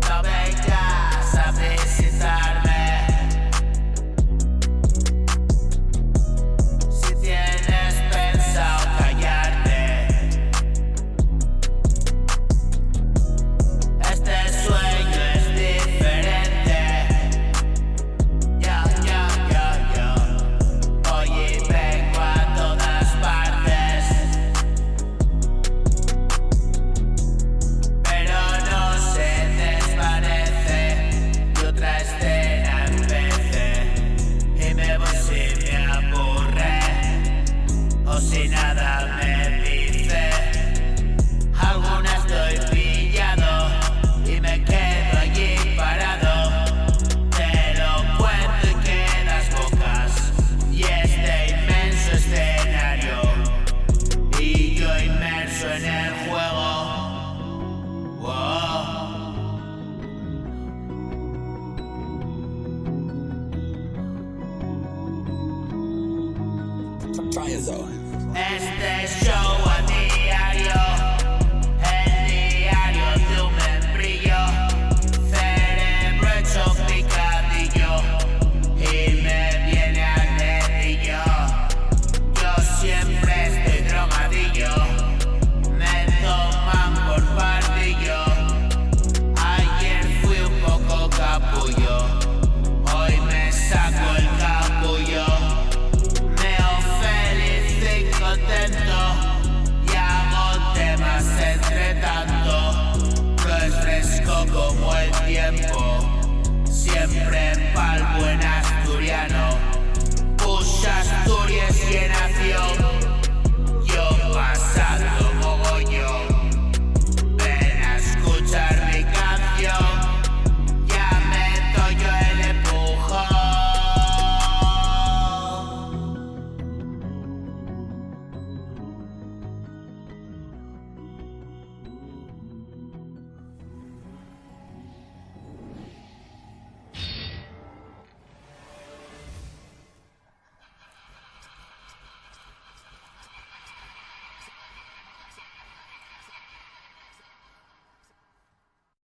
No vengas a visitarme si tienes pensado callarte. Este sueño es diferente. Hoy vengo a todas partes, pero no se desvanece. Y otra escena empecé y me voy si me aburre o si nada me dice. Alguna estoy pillado y me quedo allí parado. Te lo cuento y quedas bocas. Y este inmenso escenario y yo inmerso en el juego. Este show a diario, el diario de un membrillo, cerebro hecho picadillo y me viene al dedillo. Yo siempre estoy drogadillo, me toman por pardillo. Ayer fui un poco capullo, hoy me saco el capullo. Contento y hago temas entre tanto. No es fresco como el tiempo, siempre pa'l buen